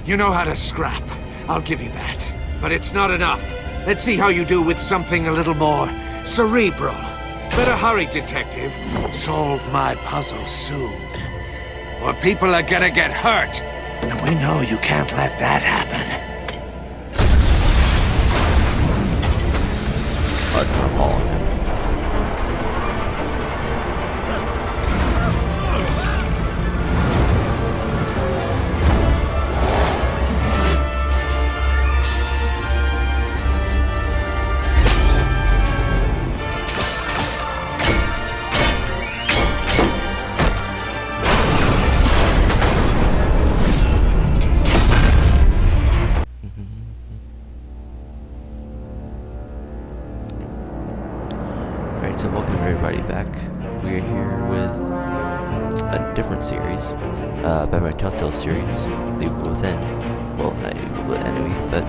You know how to scrap. I'll give you that. But it's not enough. Let's see how you do with something a little more cerebral. Better hurry, Detective. Solve my puzzle soon. Or people are gonna get hurt. And we know you can't let that happen. Oh, it's gonna fall on him. So welcome everybody back. We are here with a different series, Batman Telltale series, The Within. Well, not Evil Enemy, but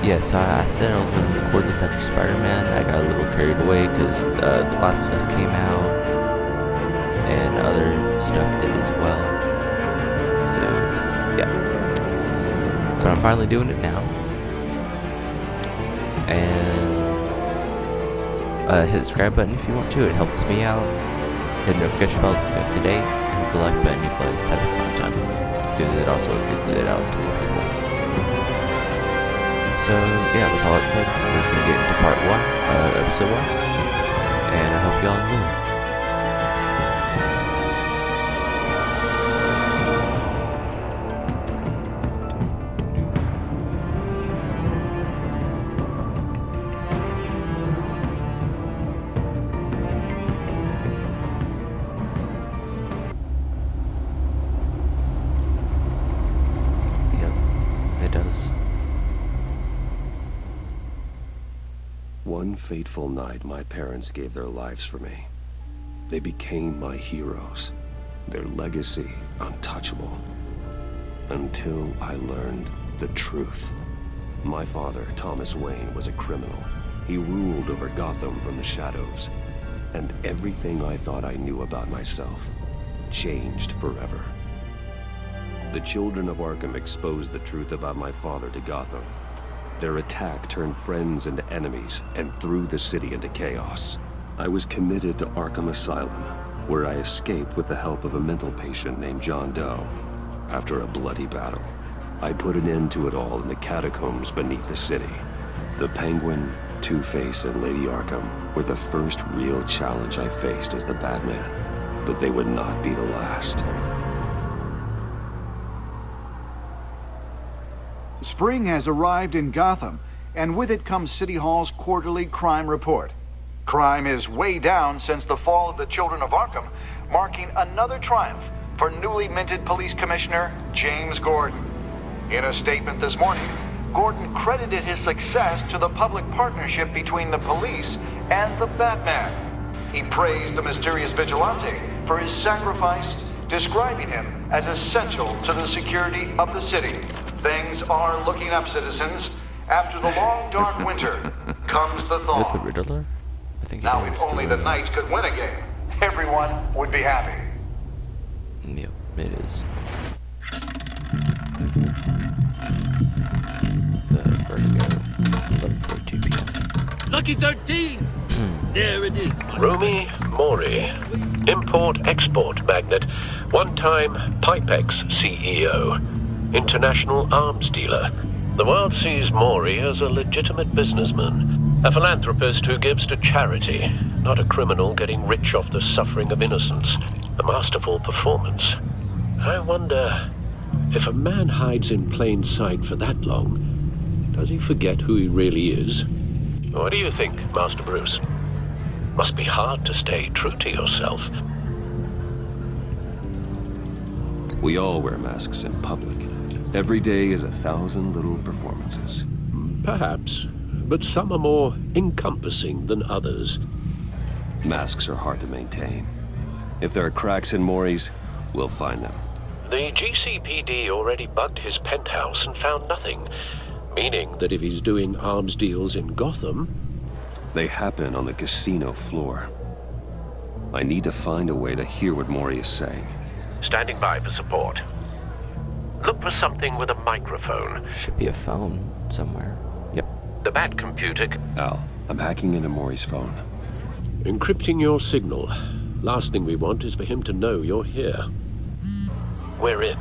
yeah. So I said I was going to record this after Spider-Man. I got a little carried away because The Last of Us came out and other stuff did as well. So yeah, but I'm finally doing it now. And hit the subscribe button if you want to, it helps me out. Hit the notification bell today, and hit the like button if you like this type of content. Do that also gets it out to more people. So yeah, with all that said, we're just gonna get into part 1, episode 1, and I hope y'all enjoy. One fateful night, my parents gave their lives for me. They became my heroes, their legacy untouchable. Until I learned the truth. My father, Thomas Wayne, was a criminal. He ruled over Gotham from the shadows. And everything I thought I knew about myself changed forever. The children of Arkham exposed the truth about my father to Gotham. Their attack turned friends into enemies and threw the city into chaos. I was committed to Arkham Asylum, where I escaped with the help of a mental patient named John Doe. After a bloody battle, I put an end to it all in the catacombs beneath the city. The Penguin, Two-Face, and Lady Arkham were the first real challenge I faced as the Batman, but they would not be the last. Spring has arrived in Gotham, and with it comes City Hall's quarterly crime report. Crime is way down since the fall of the Children of Arkham, marking another triumph for newly minted Police Commissioner James Gordon. In a statement this morning, Gordon credited his success to the public partnership between the police and the Batman. He praised the mysterious vigilante for his sacrifice, describing him as essential to the security of the city. Things are looking up, citizens. After the long, dark winter comes the thaw. Is it the Riddler? I think now, if only the Knights could win a game, everyone would be happy. Yep, it is. The Vertigo, 11:42 p.m. Lucky 13! There it is. Rumi Mori, import-export magnate, one-time Pipex CEO, international arms dealer. The world sees Mori as a legitimate businessman, a philanthropist who gives to charity, not a criminal getting rich off the suffering of innocence. A masterful performance. I wonder, if a man hides in plain sight for that long, does he forget who he really is? What do you think, Master Bruce? Must be hard to stay true to yourself. We all wear masks in public. Every day is 1,000 little performances. Perhaps, but some are more encompassing than others. Masks are hard to maintain. If there are cracks in Mori's, we'll find them. The GCPD already bugged his penthouse and found nothing, meaning that if he's doing arms deals in Gotham... They happen on the casino floor. I need to find a way to hear what Mori is saying. Standing by for support. look for something with a microphone. Should be a phone somewhere. Yep. The Bat computer... Al, I'm hacking into Maury's phone. Encrypting your signal. Last thing we want is for him to know you're here. We're in.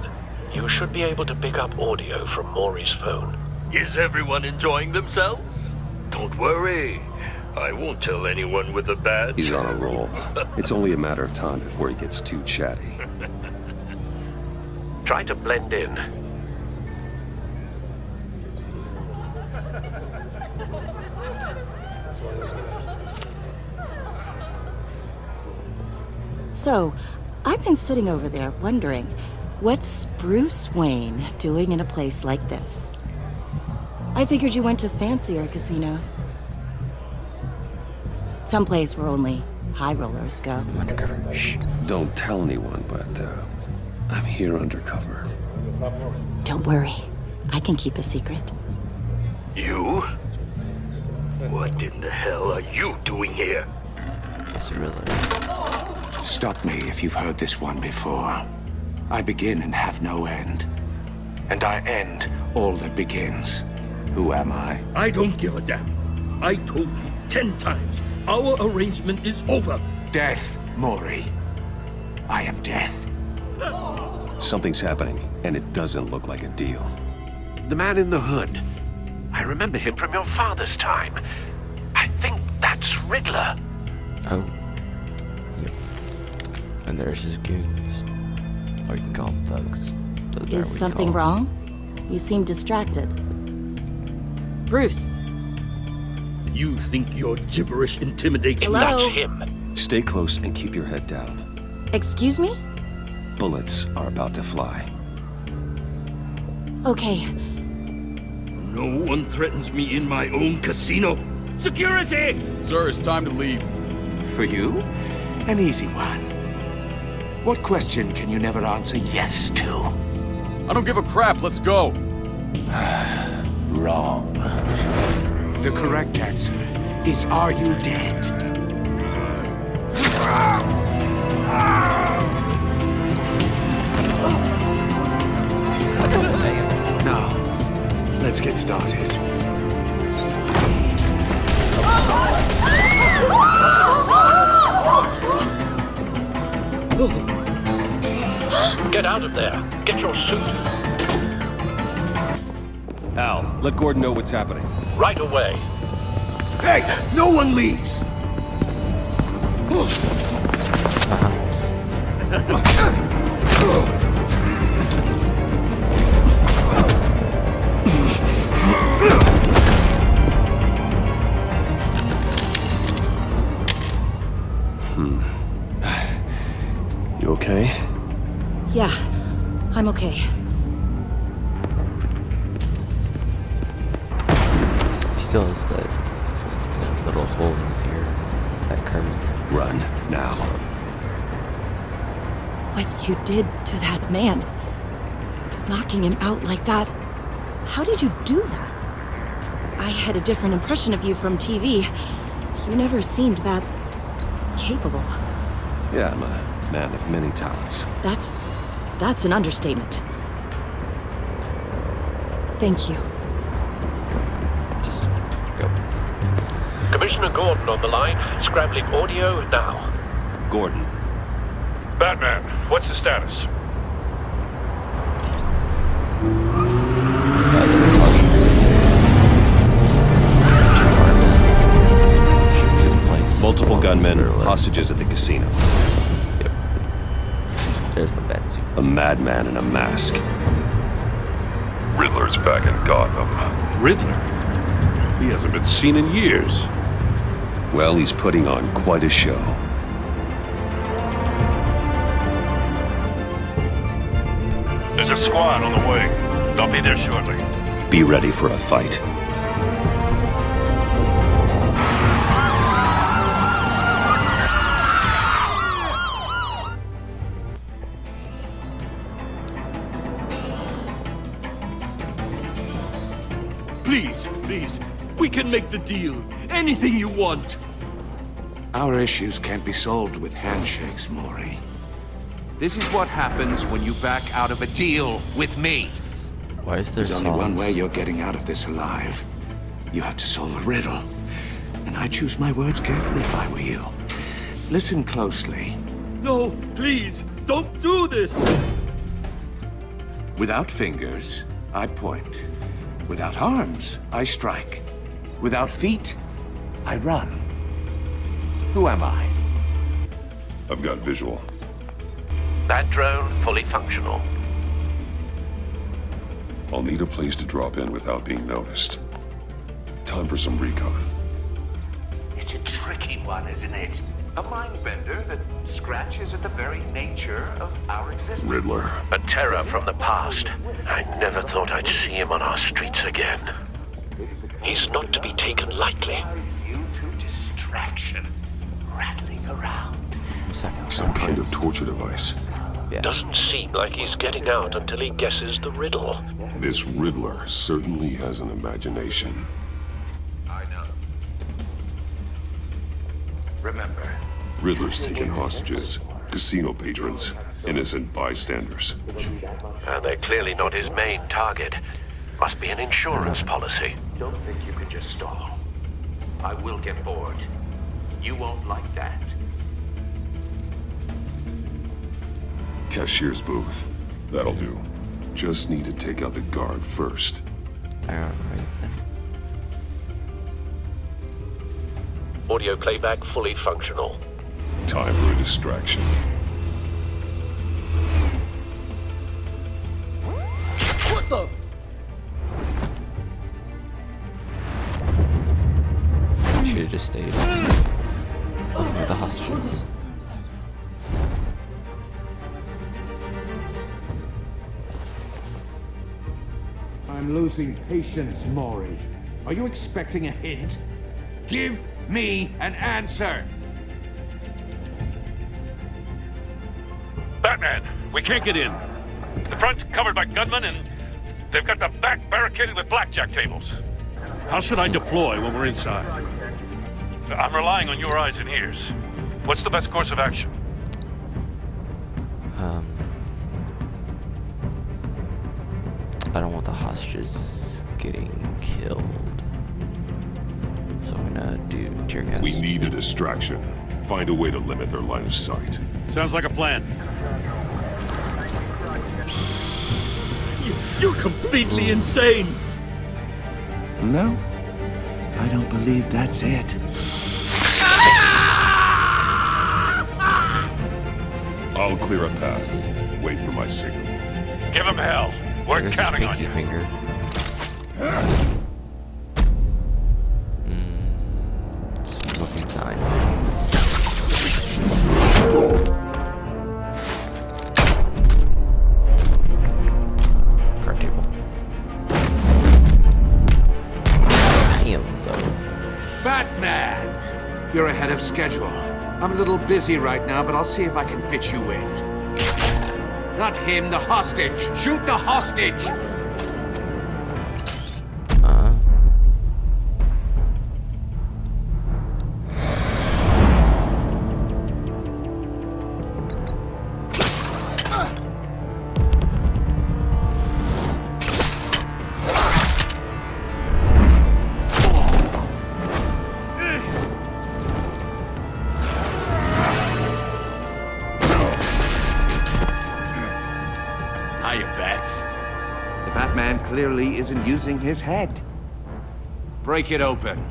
You should be able to pick up audio from Maury's phone. Is everyone enjoying themselves? Don't worry. I won't tell anyone with a badge. He's on a roll. It's only a matter of time before he gets too chatty. Try to blend in. So, I've been sitting over there wondering, what's Bruce Wayne doing in a place like this? I figured you went to fancier casinos. Someplace where only high rollers go. I'm undercover. Shh. Don't tell anyone, but I'm here undercover. Don't worry, I can keep a secret. You? What in the hell are you doing here? It's Riddler. Stop me if you've heard this one before. I begin and have no end. And I end all that begins. Who am I? I don't give a damn. I told you 10 times. Our arrangement is over. Death, Maury. I am death. Something's happening, and it doesn't look like a deal. The man in the hood. I remember him from your father's time. I think that's Riddler. Oh. Yep. And there's his goons. Or you can call them thugs. Doesn't matter what Is you something call 'em. wrong? You seem distracted. Bruce, You think your gibberish intimidates me? Hello? That's him. Stay close and keep your head down. excuse me? Bullets are about to fly. Okay, No one threatens me in my own casino. Security! Sir, it's time to leave. For you? An easy one. What question can you never answer yes to? I don't give a crap, let's go. Wrong. The correct answer is, are you dead? Now, let's get started. Get out of there. Get your suit. Al, let Gordon know what's happening. Right away. Hey, no one leaves! You okay? yeah, I'm okay. He still has that little hole in his ear. That curve. Run, now. What you did to that man, knocking him out like that, how did you do that? I had a different impression of you from TV. You never seemed that capable. Yeah, I'm a man of many talents. That's an understatement. Thank you. Just go. Commissioner Gordon on the line. Scrambling audio now. Gordon, Batman, what's the status? multiple gunmen, hostages at the casino. Yep. There's my bat suit. A madman in a mask. Riddler's back in Gotham. Riddler? He hasn't been seen in years. Well, he's putting on quite a show. There's a squad on the way. They'll be there shortly. Be ready for a fight. Please, please, we can make the deal. Anything you want. Our issues can't be solved with handshakes, Maury. This is what happens when you back out of a deal with me. Why is there There's only one songs? way you're getting out of this alive. You have to solve a riddle. And I choose my words carefully if I were you. Listen closely. No, please, don't do this! Without fingers, I point. Without arms, I strike. Without feet, I run. Who am I? I've got visual. That drone fully functional. I'll need a place to drop in without being noticed. Time for some recon. It's a tricky one, isn't it? A mind bender that scratches at the very nature of our existence. Riddler. A terror from the past. I never thought I'd see him on our streets again. He's not to be taken lightly. You to distraction, rattling around. Some kind of torture device. Yeah. Doesn't seem like he's getting out until he guesses the riddle. This Riddler certainly has an imagination. I know. Remember, Riddler's taken hostages, casino patrons, innocent bystanders. And they're clearly not his main target. Must be an insurance policy. don't think you can just stall. I will get bored. You won't like that. Cashier's booth. That'll do. Just need to take out the guard first. Alright then. Audio playback fully functional. Time for a distraction. What the? Should have just stayed with the hostages. I'm losing patience, Maury. Are you expecting a hint? Give me an answer! Batman, we can't get in. The front's covered by gunmen, and they've got the back barricaded with blackjack tables. How should I deploy when we're inside? I'm relying on your eyes and ears. What's the best course of action? I don't want the hostages getting killed. So I'm gonna do tear gas. We need a distraction. Find a way to limit their line of sight. Sounds like a plan. You're completely insane! No, I don't believe that's it. I'll clear a path. Wait for my signal. Give him hell. We're There's counting on pinky you. finger. Smoking sign. Card table. Damn, though. Batman! You're ahead of schedule. I'm a little busy right now, but I'll see if I can fit you in. Not him, the hostage! Shoot the hostage! The Batman clearly isn't using his head. Break it open.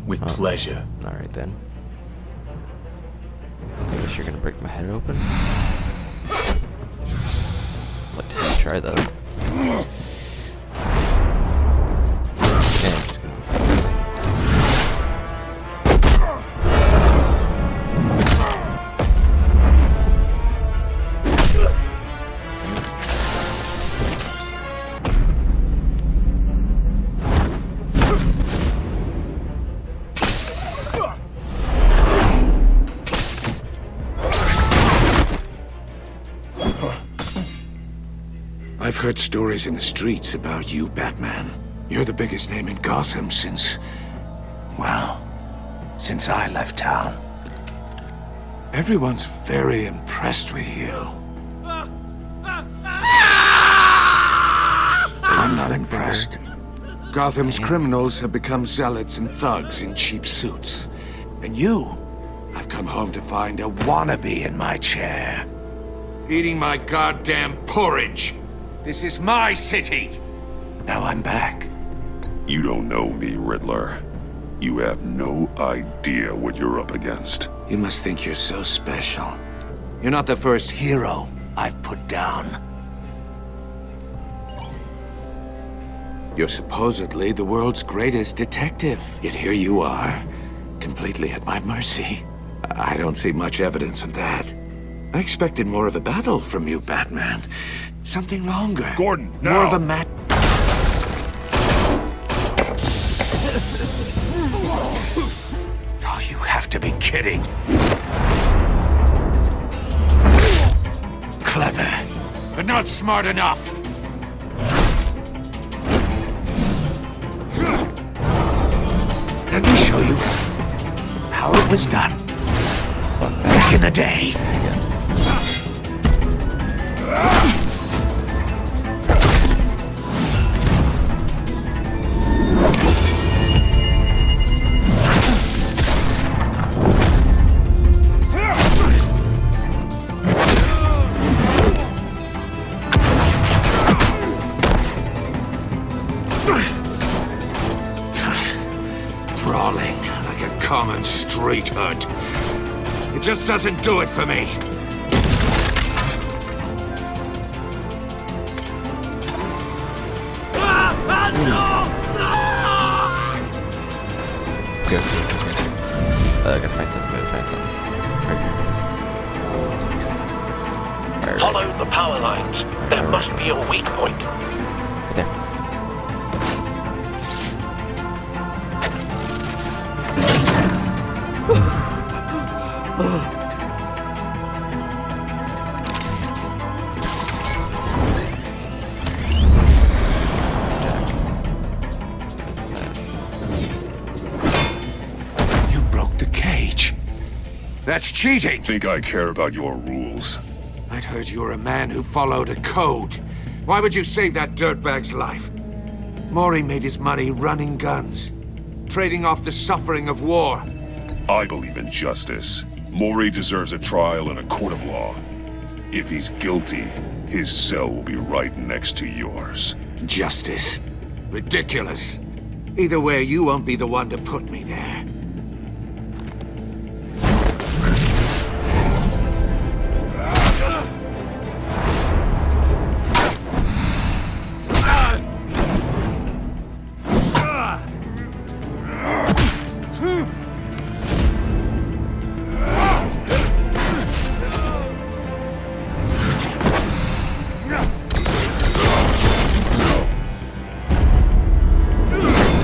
With pleasure. Alright then. I guess you're gonna break my head open. I'd like to see you try that. Okay, I'm just gonna... I've heard stories in the streets about you, Batman. You're the biggest name in Gotham since... well, since I left town. Everyone's very impressed with you. I'm not impressed. Gotham's criminals have become zealots and thugs in cheap suits. And you, I've come home to find a wannabe in my chair. Eating my goddamn porridge. This is my city. Now I'm back. You don't know me, Riddler. You have no idea what you're up against. You must think you're so special. You're not the first hero I've put down. You're supposedly the world's greatest detective. Yet here you are, completely at my mercy. I don't see much evidence of that. I expected more of a battle from you, Batman. Something longer. Gordon, now! More of a mat... Oh, you have to be kidding. Clever, but not smart enough. Let me show you how it was done back in the day. Brawling like a common street hood. It just doesn't do it for me. Good. Gotta find something. Right here. Follow the power lines. There must be a weak point. There. You broke the cage. That's cheating. Think I care about your rules? I'd heard you were a man who followed a code. Why would you save that dirtbag's life? Maury made his money running guns, trading off the suffering of war. I believe in justice. Maury deserves a trial in a court of law. If he's guilty, his cell will be right next to yours. Justice. Ridiculous. Either way, you won't be the one to put me there.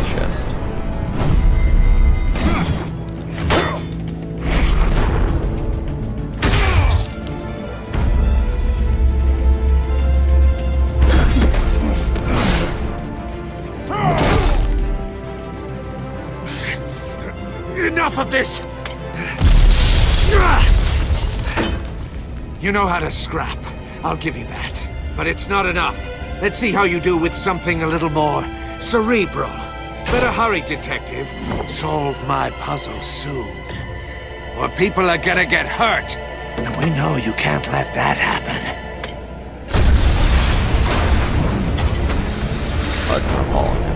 Chest. Enough of this! You know how to scrap. I'll give you that. But it's not enough. Let's see how you do with something a little more cerebral. Better hurry, detective. Solve my puzzle soon. Or people are gonna get hurt. And we know you can't let that happen. Oh, it's gonna fall on him.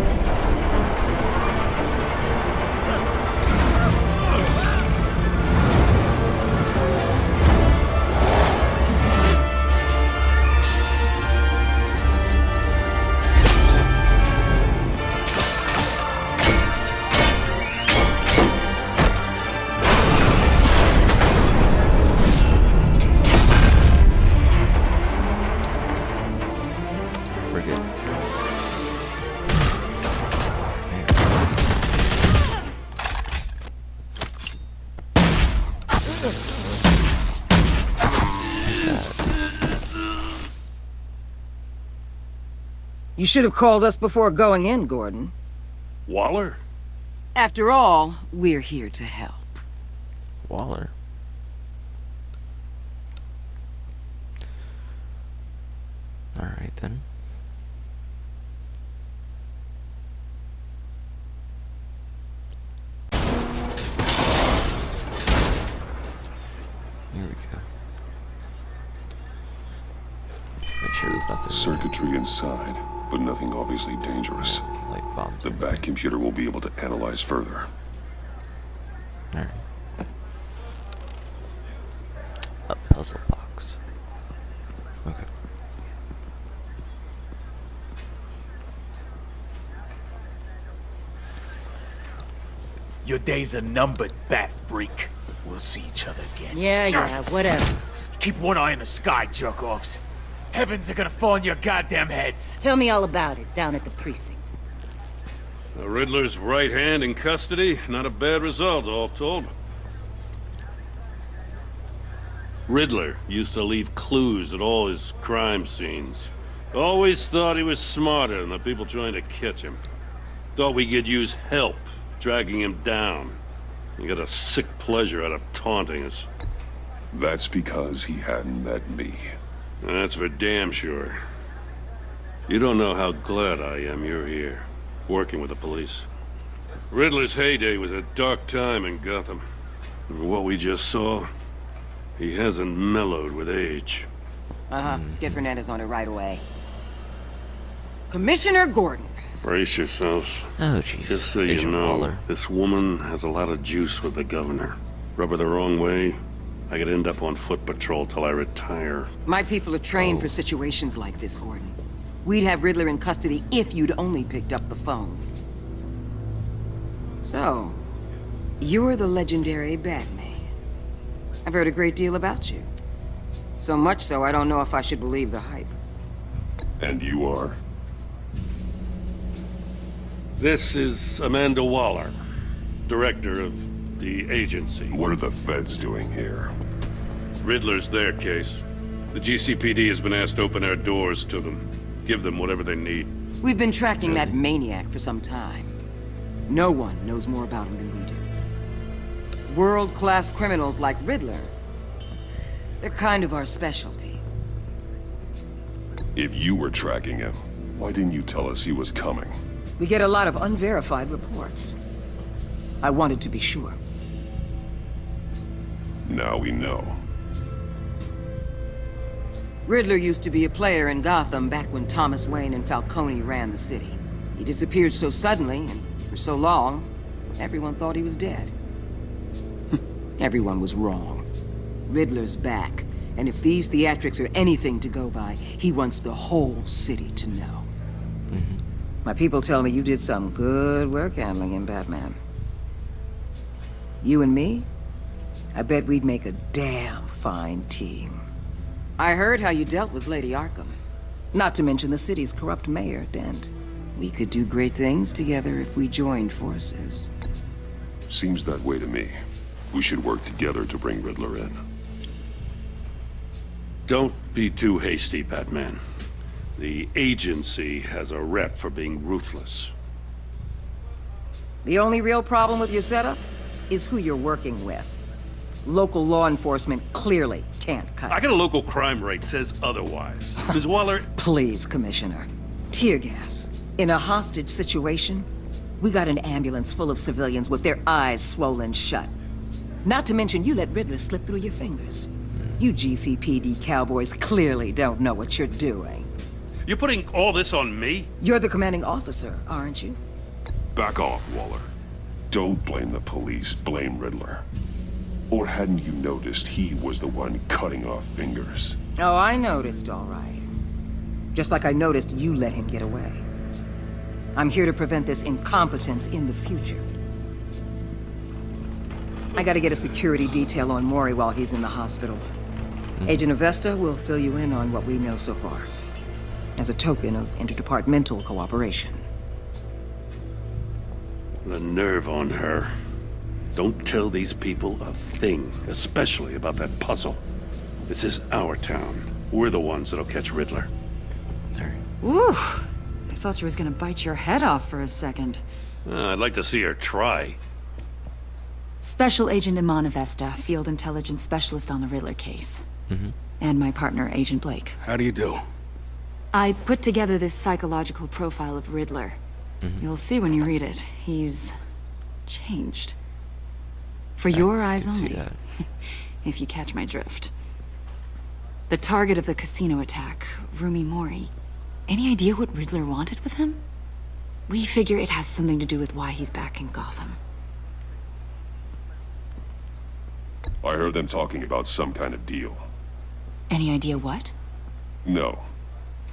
We're good. You should have called us before going in, Gordon. Waller? After all, we're here to help. Waller. then. Here we go. Make sure there's nothing. Circuitry inside, but nothing obviously dangerous. Like bombs. The back computer will be able to analyze further. Alright. A puzzle box. Okay. Your days are numbered, bat freak. We'll see each other again. Yeah, whatever. Keep one eye in the sky, jerk-offs. Heavens are gonna fall on your goddamn heads. Tell me all about it down at the precinct. The Riddler's right hand in custody. Not a bad result, all told. Riddler used to leave clues at all his crime scenes. Always thought he was smarter than the people trying to catch him. Thought we could use help dragging him down. He got a sick pleasure out of taunting us. That's because he hadn't met me. That's for damn sure. You don't know how glad I am you're here, working with the police. Riddler's heyday was a dark time in Gotham. For what we just saw, he hasn't mellowed with age. Get Fernandez on it right away. Commissioner Gordon. Brace yourselves. Oh, jeez. Just so you Agent know, Waller. this woman has a lot of juice with the governor. Rub her the wrong way, I could end up on foot patrol till I retire. My people are trained for situations like this, Gordon. We'd have Riddler in custody if you'd only picked up the phone. So, you're the legendary Batman. I've heard a great deal about you. So much so, I don't know if I should believe the hype. And you are? This is Amanda Waller, director of the agency. What are the feds doing here? Riddler's their case. The GCPD has been asked to open our doors to them. Give them whatever they need. We've been tracking that maniac for some time. No one knows more about him than we do. World-class criminals like Riddler, they're kind of our specialty. If you were tracking him, why didn't you tell us he was coming? We get a lot of unverified reports. I wanted to be sure. Now we know. Riddler used to be a player in Gotham back when Thomas Wayne and Falcone ran the city. He disappeared so suddenly and for so long, everyone thought he was dead. Everyone was wrong. Riddler's back, and if these theatrics are anything to go by, he wants the whole city to know. My people tell me you did some good work handling him, Batman. You and me? I bet we'd make a damn fine team. I heard how you dealt with Lady Arkham. Not to mention the city's corrupt mayor, Dent. We could do great things together if we joined forces. Seems that way to me. We should work together to bring Riddler in. Don't be too hasty, Batman. The agency has a rep for being ruthless. The only real problem with your setup is who you're working with. Local law enforcement clearly can't cut I it. got a local crime rate says otherwise. Ms. Waller, Please, Commissioner. Tear gas. In a hostage situation, we got an ambulance full of civilians with their eyes swollen shut. Not to mention you let Riddler slip through your fingers. You GCPD cowboys clearly don't know what you're doing. you're putting all this on me? You're the commanding officer, aren't you? Back off, Waller. Don't blame the police, blame Riddler. Or hadn't you noticed he was the one cutting off fingers? Oh, I noticed, all right. Just like I noticed you let him get away. I'm here to prevent this incompetence in the future. I gotta get a security detail on Maury while he's in the hospital. Agent Avesta will fill you in on what we know so far, as a token of interdepartmental cooperation. The nerve on her. Don't tell these people a thing, especially about that puzzle. This is our town. We're the ones that'll catch Riddler. Ooh, I thought you was gonna bite your head off for a second. I'd like to see her try. Special Agent Iman Avesta, Field Intelligence Specialist on the Riddler case. And my partner, Agent Blake. How do you do? I put together this psychological profile of Riddler. You'll see when you read it. He's changed. For your eyes only. If you catch my drift. The target of the casino attack, Rumi Mori. Any idea what Riddler wanted with him? We figure it has something to do with why he's back in Gotham. I heard them talking about some kind of deal. Any idea what? No,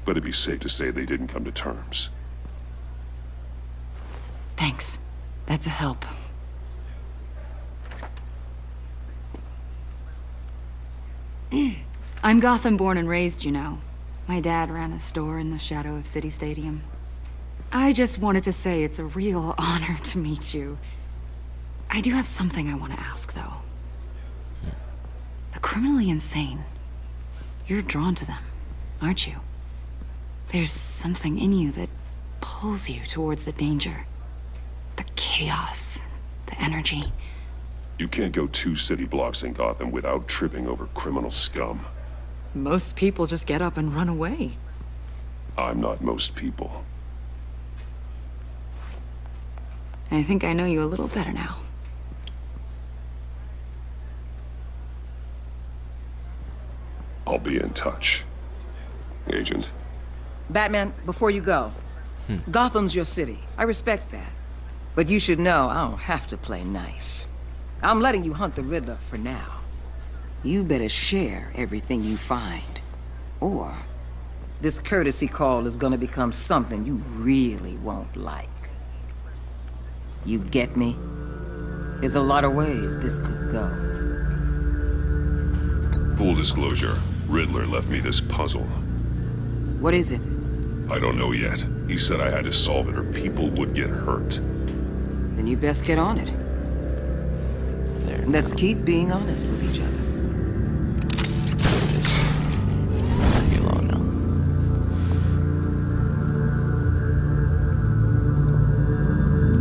but it'd be safe to say they didn't come to terms. Thanks. That's a help. I'm Gotham born and raised, you know. My dad ran a store in the shadow of City Stadium. I just wanted to say it's a real honor to meet you. I do have something I want to ask, though. The criminally insane. You're drawn to them, aren't you? There's something in you that pulls you towards the danger. The chaos, the energy. You can't go 2 city blocks in Gotham without tripping over criminal scum. Most people just get up and run away. I'm not most people. I think I know you a little better now. I'll be in touch. Agent. Batman, before you go, Gotham's your city. I respect that. But you should know I don't have to play nice. I'm letting you hunt the Riddler for now. You better share everything you find. Or this courtesy call is gonna become something you really won't like. You get me? There's a lot of ways this could go. Full disclosure, Riddler left me this puzzle. What is it? I don't know yet. He said I had to solve it or people would get hurt. Then you best get on it. There. Let's keep being honest with each other. Leave me alone now.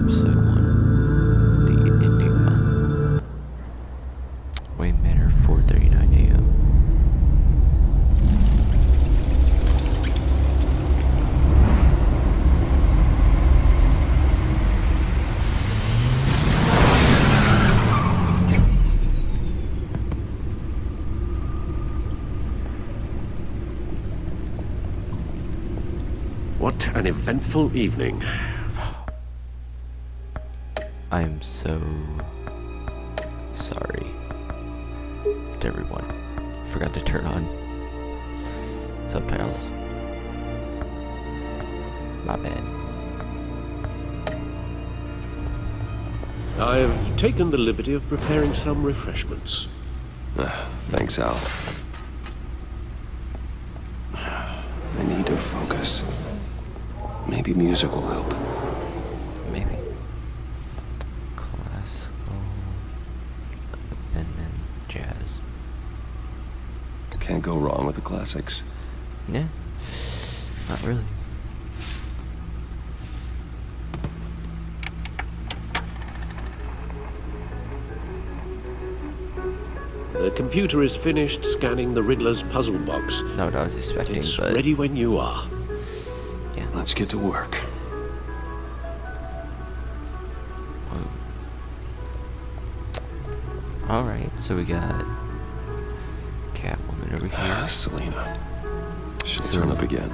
Episode 1. The Enigma. Wayne Manor, 4:39 a.m. What an eventful evening. I am so sorry to everyone. Forgot to turn on subtitles. My bad. I've taken the liberty of preparing some refreshments. Thanks, Al. I need to focus. Maybe music will help. Maybe. Classical, abandonment, jazz. Can't go wrong with the classics. Yeah, not really. The computer is finished scanning the Riddler's puzzle box. Not what I was expecting, It's but ready when you are. yeah. Let's get to work. Alright, so we got Catwoman over here. Selena. She'll So- turn up again.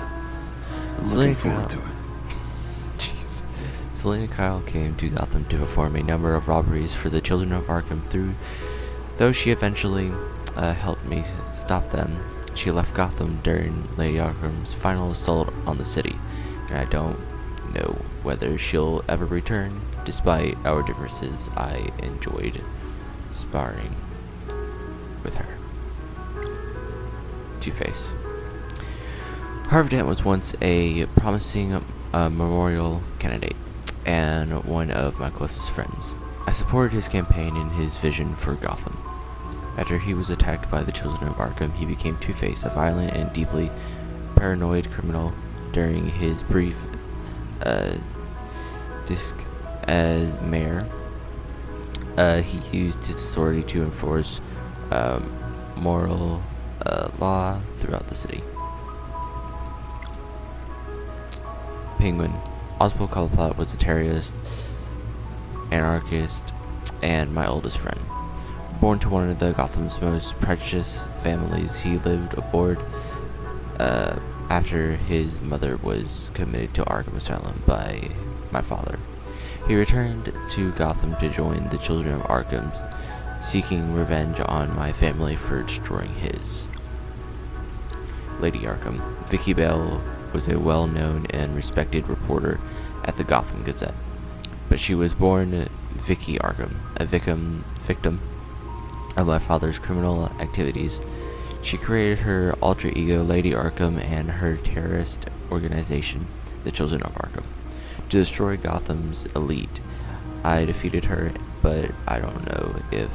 I'm Selena looking forward to Kyle. it. Jeez. Selena Kyle came to Gotham to perform a number of robberies for the children of Arkham. Though she eventually helped me stop them, she left Gotham during Lady Arkham's final assault on the city, and I don't know whether she'll ever return. Despite our differences, I enjoyed sparring with her. Two-Face. Harvey Dent was once a promising memorial candidate and one of my closest friends. I supported his campaign and his vision for Gotham. After he was attacked by the children of Arkham, he became Two-Face, a violent and deeply paranoid criminal. During his brief disc as mayor, he used his authority to enforce moral law throughout the city. Penguin. Oswald Cobblepot was a terrorist, anarchist, and my oldest friend. Born to one of the Gotham's most precious families, he lived aboard after his mother was committed to Arkham Asylum by my father. He returned to Gotham to join the Children of Arkham, seeking revenge on my family for destroying his. Lady Arkham. Vicky Bell was a well-known and respected reporter at the Gotham Gazette, but she was born Vicky Arkham, a victim of my father's criminal activities. She created her alter ego Lady Arkham and her terrorist organization, the Children of Arkham, to destroy Gotham's elite. I defeated her, but I don't know if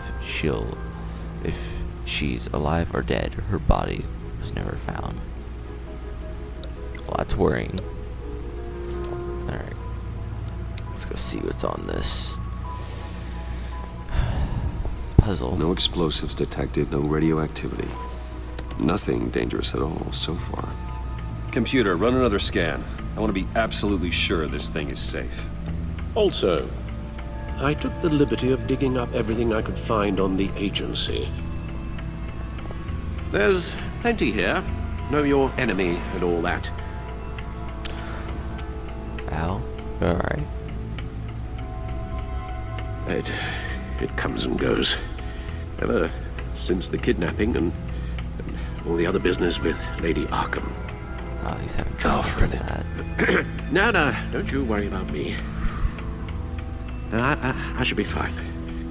she's alive or dead. Her body was never found. Well, that's worrying. Alright. Let's go see what's on this puzzle. No explosives detected, no radioactivity. Nothing dangerous at all so far. Computer, run another scan. I want to be absolutely sure this thing is safe. Also, I took the liberty of digging up everything I could find on the agency. There's plenty here. Know your enemy and all that. Al? Alright. It comes and goes. Ever since the kidnapping and all the other business with Lady Arkham. Oh, he's having trouble with that. No, don't you worry about me. No, I should be fine.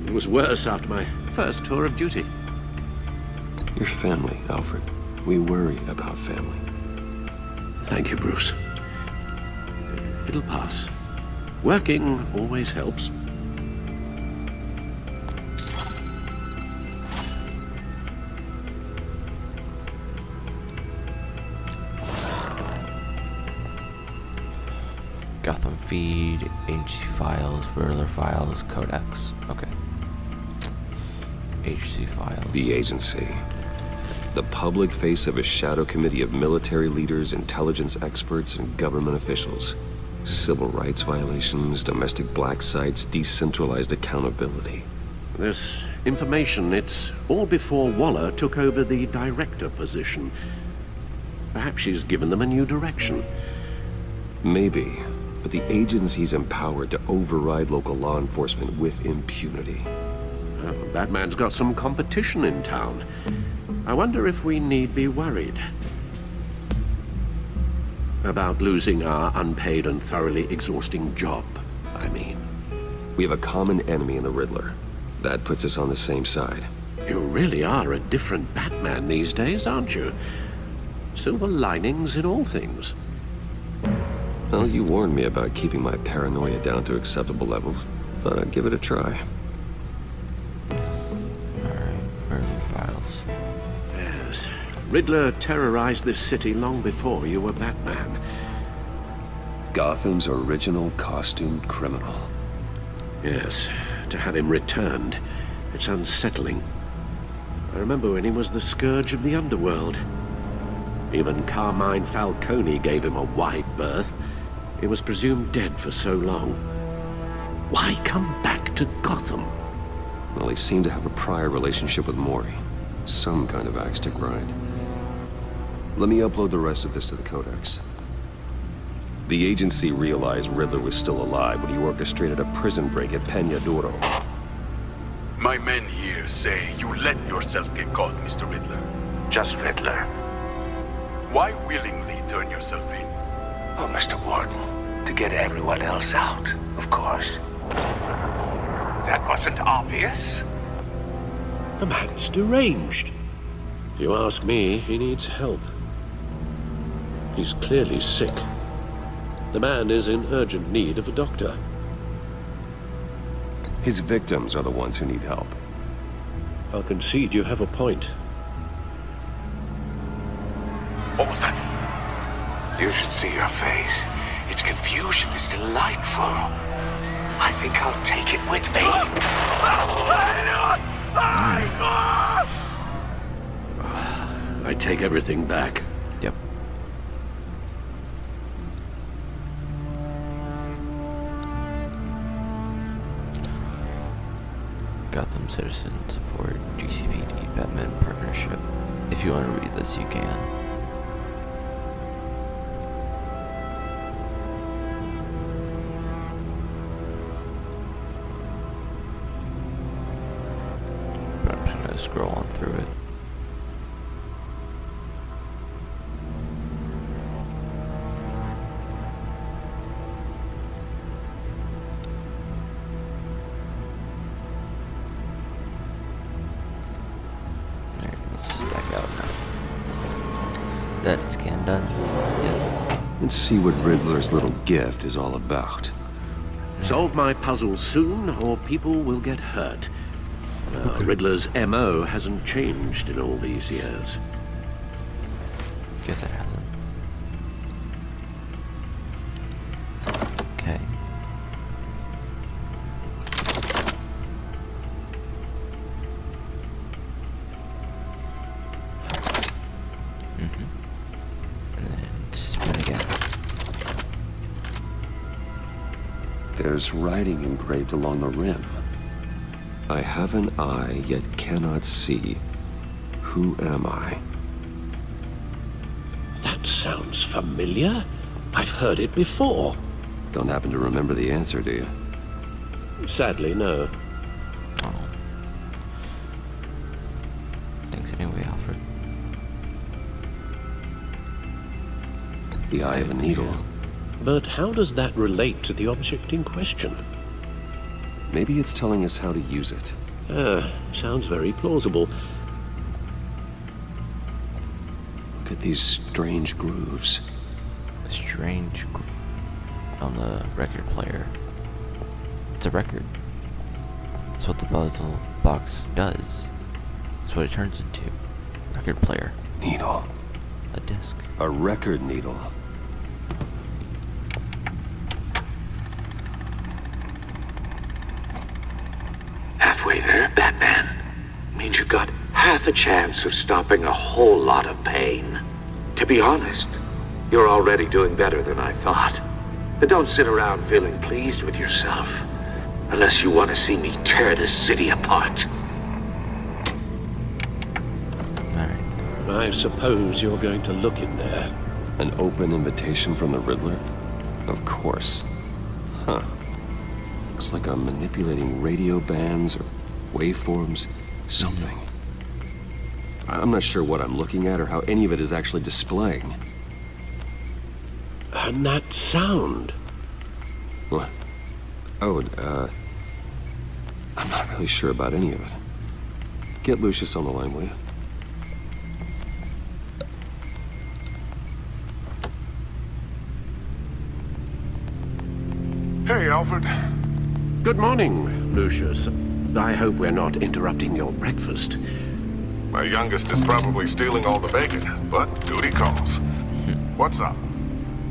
It was worse after my first tour of duty. Your family, Alfred. We worry about family. Thank you, Bruce. It'll pass. Working always helps. Gotham feed, agency files, Riddler files, codex. Okay. Agency files. The agency. The public face of a shadow committee of military leaders, intelligence experts, and government officials. Civil rights violations, domestic black sites, decentralized accountability. This information, it's all before Waller took over the director position. Perhaps she's given them a new direction. Maybe, but the agency's empowered to override local law enforcement with impunity. Batman's got some competition in town. I wonder if we need be worried about losing our unpaid and thoroughly exhausting job, I mean. We have a common enemy in the Riddler. That puts us on the same side. You really are a different Batman these days, aren't you? Silver linings in all things. Well, you warned me about keeping my paranoia down to acceptable levels. Thought I'd give it a try. Alright, where are the files? Yes. Riddler terrorized this city long before you were Batman. Gotham's original costumed criminal. Yes, to have him returned, it's unsettling. I remember when he was the scourge of the underworld. Even Carmine Falcone gave him a wide berth. He was presumed dead for so long. Why come back to Gotham? Well, he seemed to have a prior relationship with Mori. Some kind of axe to grind. Let me upload the rest of this to the Codex. The agency realized Riddler was still alive when he orchestrated a prison break at Peña Duro. My men here say you let yourself get caught, Mr. Riddler. Just Riddler. Why willingly turn yourself in? Oh, Mr. Warden, to get everyone else out, of course. That wasn't obvious. The man's deranged. If you ask me, he needs help. He's clearly sick. The man is in urgent need of a doctor. His victims are the ones who need help. I'll concede you have a point. What was that? You should see your face. Its confusion is delightful. I think I'll take it with me. I take everything back. Yep. Gotham Citizen Support GCPD Batman Partnership. If you want to read this, you can. But I'm just going to scroll on through it. That scan done? Yeah. Let's see what Riddler's little gift is all about. Solve my puzzle soon, or people will get hurt. Riddler's MO hasn't changed in all these years. Guess it hasn't. Okay. There's writing engraved along the rim. I have an eye, yet cannot see. Who am I? That sounds familiar. I've heard it before. Don't happen to remember the answer, do you? Sadly, no. Oh. Thanks anyway, Alfred. The eye of a needle. But how does that relate to the object in question? Maybe it's telling us how to use it. Sounds very plausible. Look at these strange grooves. A strange groove on the record player. It's a record. That's what the puzzle box does. That's what it turns into. Record player. Needle. A disc. A record needle. Halfway there, Batman. Means you've got half a chance of stopping a whole lot of pain. To be honest, you're already doing better than I thought. But don't sit around feeling pleased with yourself. Unless you want to see me tear this city apart. Alright. I suppose you're going to look in there. An open invitation from the Riddler? Of course. Huh. Looks like I'm manipulating radio bands or waveforms, something. I'm not sure what I'm looking at or how any of it is actually displaying. And that sound. What? Oh, I'm not really sure about any of it. Get Lucius on the line, will you? Hey, Alfred. Good morning, Lucius. I hope we're not interrupting your breakfast. My youngest is probably stealing all the bacon, but duty calls. What's up?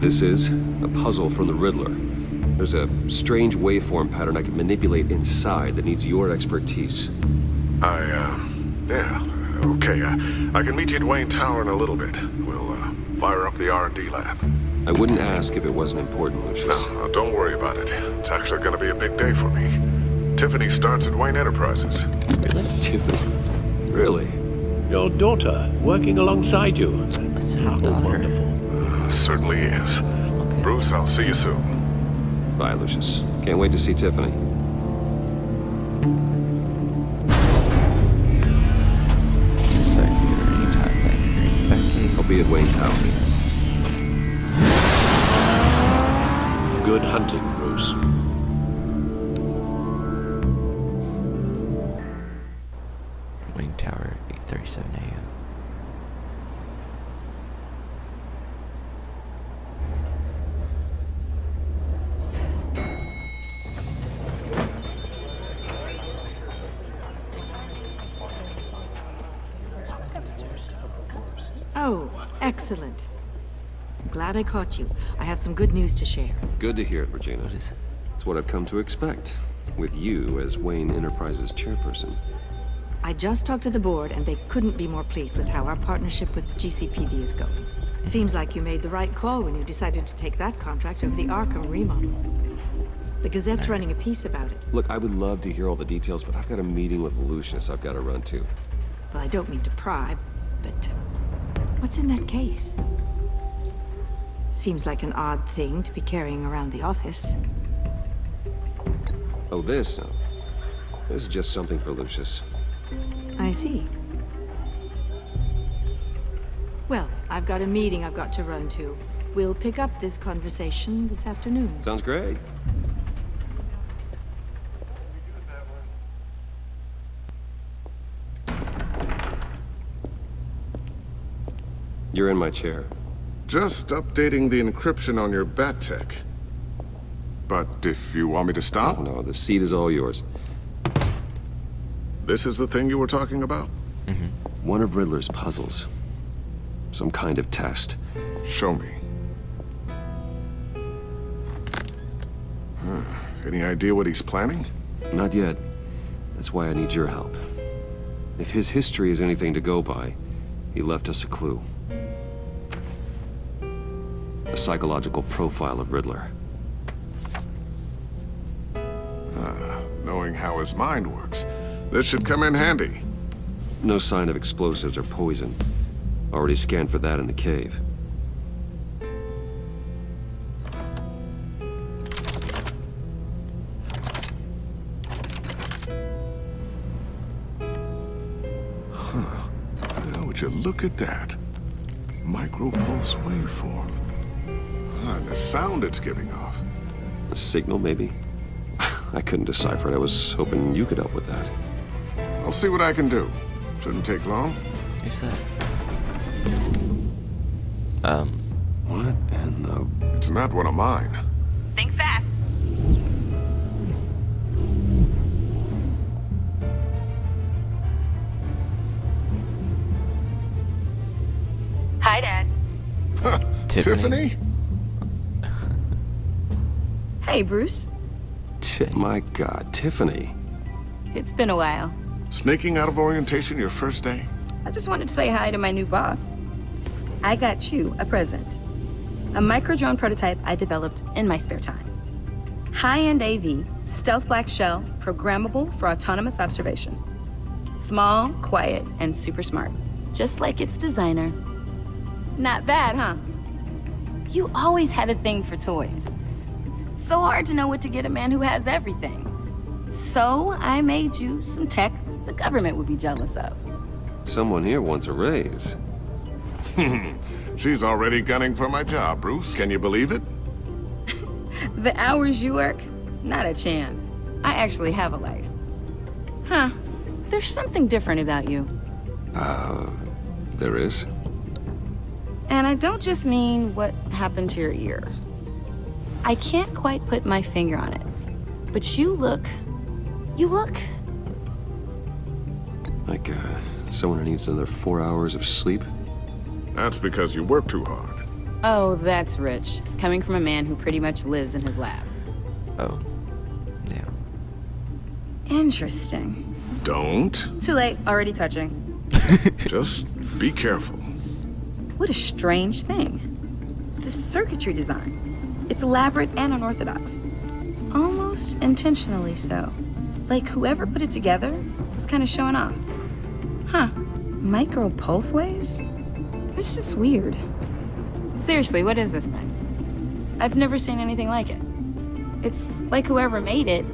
This is a puzzle from the Riddler. There's a strange waveform pattern I can manipulate inside that needs your expertise. Yeah, okay. I can meet you at Wayne Tower in a little bit. We'll, fire up the R&D lab. I wouldn't ask if it wasn't important, Lucius. No, don't worry about it. It's actually gonna be a big day for me. Tiffany starts at Wayne Enterprises. Really? Tiffany? Really? Your daughter working alongside you. How wonderful. Certainly is. Okay. Bruce, I'll see you soon. Bye, Lucius. Can't wait to see Tiffany. I'll be at Wayne Tower. Good hunting, Bruce. Wayne Tower, 8:37 a.m. Oh, excellent. Glad I caught you. I have some good news to share. Good to hear it, Regina. What is it? It's what I've come to expect, with you as Wayne Enterprises chairperson. I just talked to the board, and they couldn't be more pleased with how our partnership with GCPD is going. Seems like you made the right call when you decided to take that contract over the Arkham remodel. The Gazette's running a piece about it. Look, I would love to hear all the details, but I've got a meeting with Lucius I've got to run to. Well, I don't mean to pry, but what's in that case? Seems like an odd thing to be carrying around the office. Oh, this? No. This is just something for Lucius. I see. Well, I've got a meeting I've got to run to. We'll pick up this conversation this afternoon. Sounds great. You're in my chair. Just updating the encryption on your bat tech. But if you want me to stop? Oh, no, the seat is all yours. This is the thing you were talking about? Mm-hmm. One of Riddler's puzzles. Some kind of test. Show me. Any idea what he's planning? Not yet. That's why I need your help. If his history is anything to go by, he left us a clue. A psychological profile of Riddler. Knowing how his mind works, this should come in handy. No sign of explosives or poison. Already scanned for that in the cave. Now, would you look at that? Micropulse waveform. And the sound it's giving off. A signal, maybe? I couldn't decipher it. I was hoping you could help with that. I'll see what I can do. Shouldn't take long. Who's that? What in the... It's not one of mine. Think fast. Hi, Dad. Tiffany? Hey, Bruce. My God, Tiffany. It's been a while. Sneaking out of orientation your first day? I just wanted to say hi to my new boss. I got you a present. A micro-drone prototype I developed in my spare time. High-end AV, stealth black shell, programmable for autonomous observation. Small, quiet, and super smart. Just like its designer. Not bad, huh? You always had a thing for toys. So hard to know what to get a man who has everything. So I made you some tech the government would be jealous of. Someone here wants a raise. She's already gunning for my job, Bruce. Can you believe it? The hours you work? Not a chance. I actually have a life. Huh. There's something different about you. There is? And I don't just mean what happened to your ear. I can't quite put my finger on it. But you look... Like, someone who needs another 4 hours of sleep? That's because you work too hard. Oh, that's rich. Coming from a man who pretty much lives in his lab. Oh. Yeah. Interesting. Don't. Too late. Already touching. Just be careful. What a strange thing. The circuitry design. It's elaborate and unorthodox. Almost intentionally so. Like whoever put it together was kind of showing off. Huh. Micro pulse waves? It's just weird. Seriously, what is this thing? I've never seen anything like it. It's like whoever made it.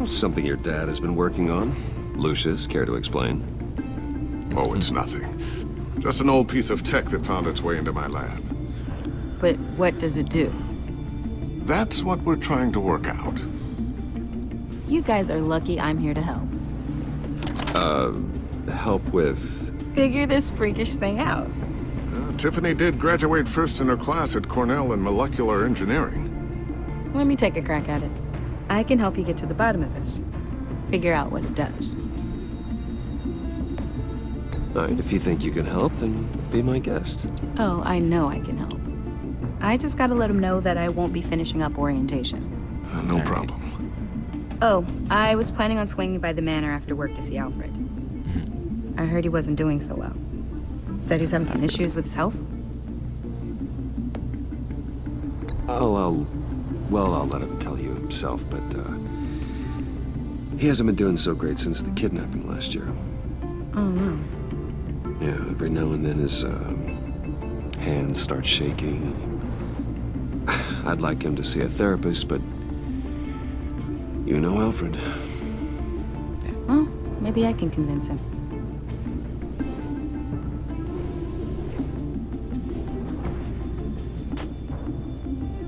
Something your dad has been working on. Lucius, care to explain? Oh, it's nothing. Just an old piece of tech that found its way into my lab. But what does it do? That's what we're trying to work out. You guys are lucky I'm here to help. Help with... Figure this freakish thing out. Tiffany did graduate first in her class at Cornell in molecular engineering. Let me take a crack at it. I can help you get to the bottom of this. Figure out what it does. All right, if you think you can help, then be my guest. Oh, I know I can help. I just gotta let him know that I won't be finishing up orientation. No problem. Oh, I was planning on swinging by the manor after work to see Alfred. I heard he wasn't doing so well. That he was having some issues with his health? I'll let him tell you. himself, but he hasn't been doing so great since the kidnapping last year. Oh, no. Yeah, every now and then his hands start shaking. I'd like him to see a therapist, but you know Alfred. Well, maybe I can convince him.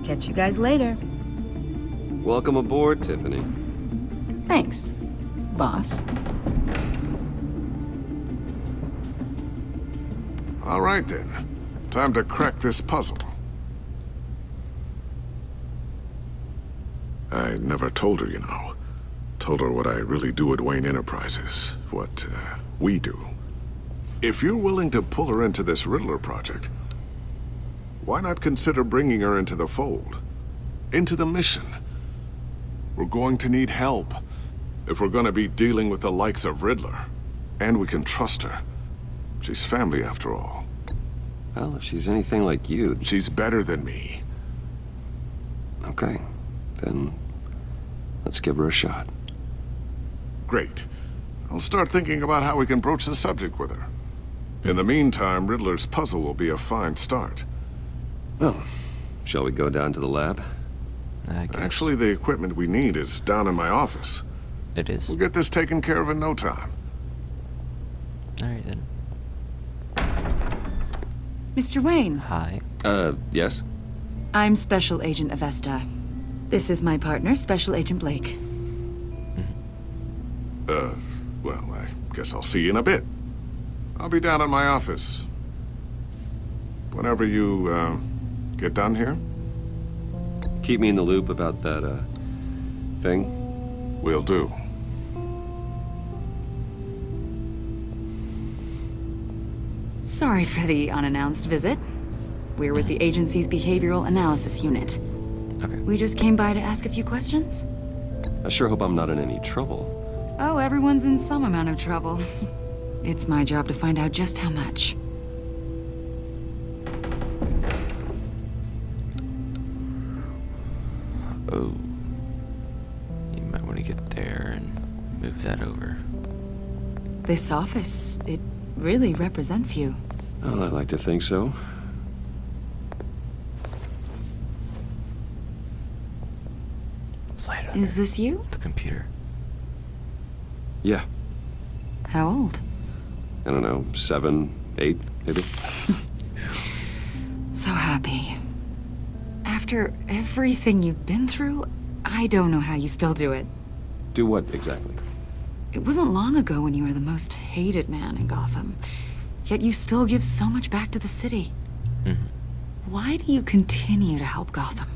Catch you guys later. Welcome aboard, Tiffany. Thanks, boss. All right, then. Time to crack this puzzle. I never told her, you know. Told her what I really do at Wayne Enterprises. What, we do. If you're willing to pull her into this Riddler project, why not consider bringing her into the fold? Into the mission? We're going to need help if we're going to be dealing with the likes of Riddler. And we can trust her. She's family, after all. Well, if she's anything like you... She's better than me. Okay. Then let's give her a shot. Great. I'll start thinking about how we can broach the subject with her. In the meantime, Riddler's puzzle will be a fine start. Well, shall we go down to the lab? Actually, the equipment we need is down in my office. It is? We'll get this taken care of in no time. Alright then. Mr. Wayne. Hi. Yes? I'm Special Agent Avesta. This is my partner, Special Agent Blake. Well, I guess I'll see you in a bit. I'll be down in my office. Whenever you, get done here. Keep me in the loop about that, thing. Will do. Sorry for the unannounced visit. We're with the agency's behavioral analysis unit. Okay. We just came by to ask a few questions. I sure hope I'm not in any trouble. Oh, everyone's in some amount of trouble. It's my job to find out just how much. Oh. You might want to get there and move that over. This office, it really represents you. Well, I like to think so. Slide it Is under this you? the computer. Yeah. How old? I don't know, 7, 8, maybe? So happy. After everything you've been through, I don't know how you still do it. Do what, exactly? It wasn't long ago when you were the most hated man in Gotham. Yet you still give so much back to the city. Why do you continue to help Gotham?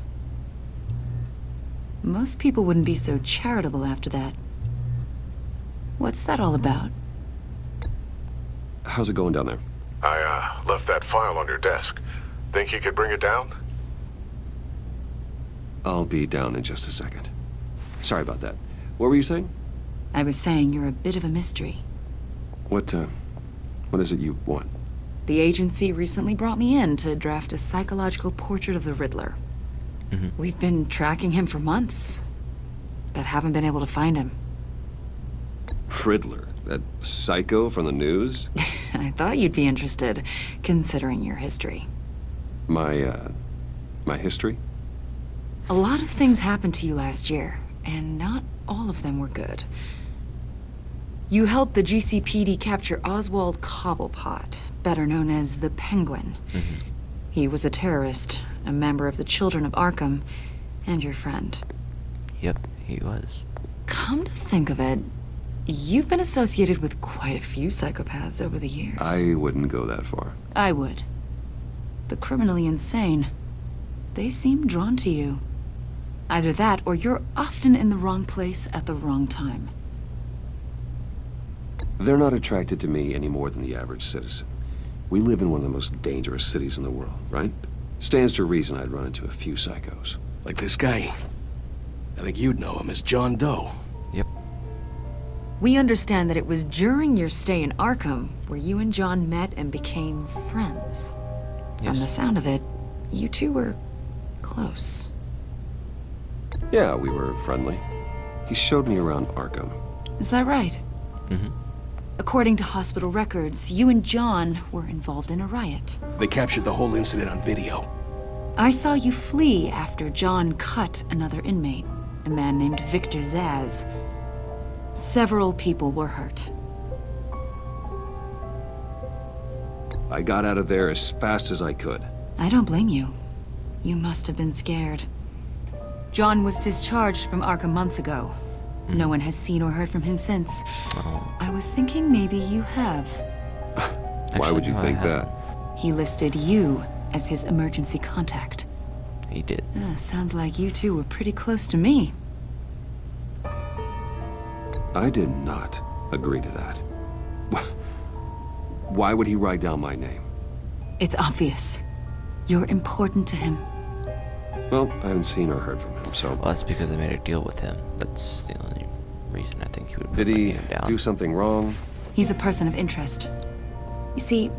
Most people wouldn't be so charitable after that. What's that all about? How's it going down there? I, left that file on your desk. Think you could bring it down? I'll be down in just a second. Sorry about that. What were you saying? I was saying you're a bit of a mystery. What is it you want? The agency recently brought me in to draft a psychological portrait of the Riddler. We've been tracking him for months, but haven't been able to find him. Riddler? That psycho from the news? I thought you'd be interested, considering your history. My history? A lot of things happened to you last year, and not all of them were good. You helped the GCPD capture Oswald Cobblepot, better known as the Penguin. He was a terrorist, a member of the Children of Arkham, and your friend. Yep, he was. Come to think of it, you've been associated with quite a few psychopaths over the years. I wouldn't go that far. I would. The criminally insane. They seem drawn to you. Either that, or you're often in the wrong place at the wrong time. They're not attracted to me any more than the average citizen. We live in one of the most dangerous cities in the world, right? Stands to reason I'd run into a few psychos. Like this guy. I think you'd know him as John Doe. Yep. We understand that it was during your stay in Arkham where you and John met and became friends. Yes. From the sound of it, you two were close. Yeah, we were friendly. He showed me around Arkham. Is that right? Mm-hmm. According to hospital records, you and John were involved in a riot. They captured the whole incident on video. I saw you flee after John cut another inmate, a man named Victor Zaz. Several people were hurt. I got out of there as fast as I could. I don't blame you. You must have been scared. John was discharged from Arkham months ago. No one has seen or heard from him since. I was thinking maybe you have. Why would you think that? He listed you as his emergency contact. He did. Sounds like you two were pretty close to me. I did not agree to that. Why would he write down my name? It's obvious. You're important to him. Well, I haven't seen or heard from him, so... Well, that's because I made a deal with him. That's the only reason I think he would Did put my he name down. do something wrong? He's a person of interest. You see,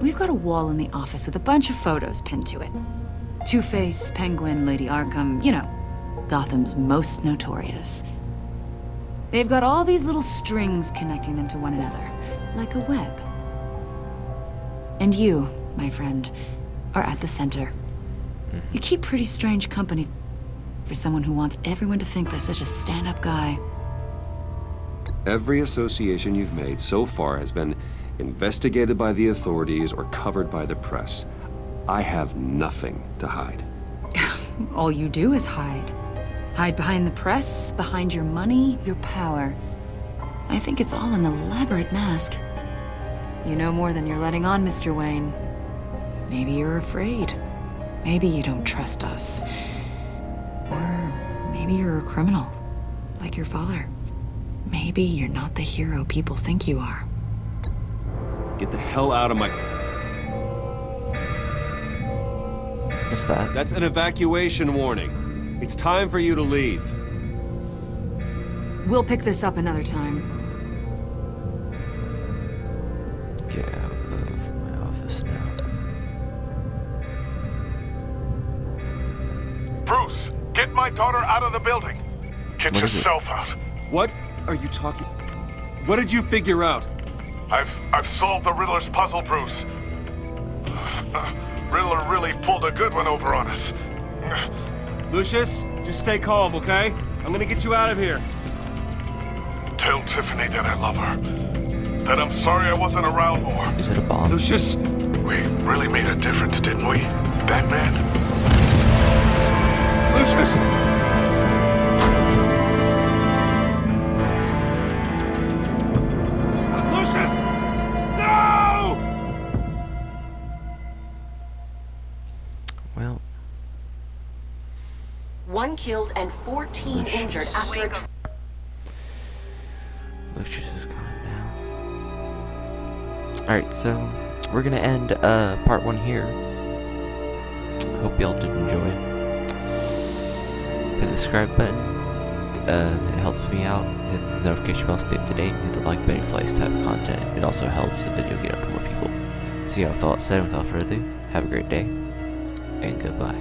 we've got a wall in the office with a bunch of photos pinned to it. Two-Face, Penguin, Lady Arkham, you know, Gotham's most notorious. They've got all these little strings connecting them to one another, like a web. And you, my friend, are at the center. You keep pretty strange company for someone who wants everyone to think they're such a stand-up guy. Every association you've made so far has been investigated by the authorities or covered by the press. I have nothing to hide. All you do is hide. Hide behind the press, behind your money, your power. I think it's all an elaborate mask. You know more than you're letting on, Mr. Wayne. Maybe you're afraid. Maybe you don't trust us. Or maybe you're a criminal, like your father. Maybe you're not the hero people think you are. Get the hell out of my... What's that? That's an evacuation warning. It's time for you to leave. We'll pick this up another time. Get out of my office now. Bruce, get my daughter out of the building. Get yourself out. What are you talking... What did you figure out? I've solved the Riddler's puzzle, Bruce. Riddler really pulled a good one over on us. Lucius, just stay calm, okay? I'm gonna get you out of here. Tell Tiffany that I love her. That I'm sorry I wasn't around more. Is it a bomb? Lucius! We really made a difference, didn't we, Batman? Lucius! Lucius! No! Well... 1 killed and 14 injured after a... Lucius is gone now. Alright, so we're gonna end part 1 here. Hope y'all did enjoy. Hit the subscribe button. It helps me out. Hit the notification bell, stay up to date. Hit the like button for this type of content. It also helps the video get up to more people. See how I thought said without further ado. Have a great day, and goodbye.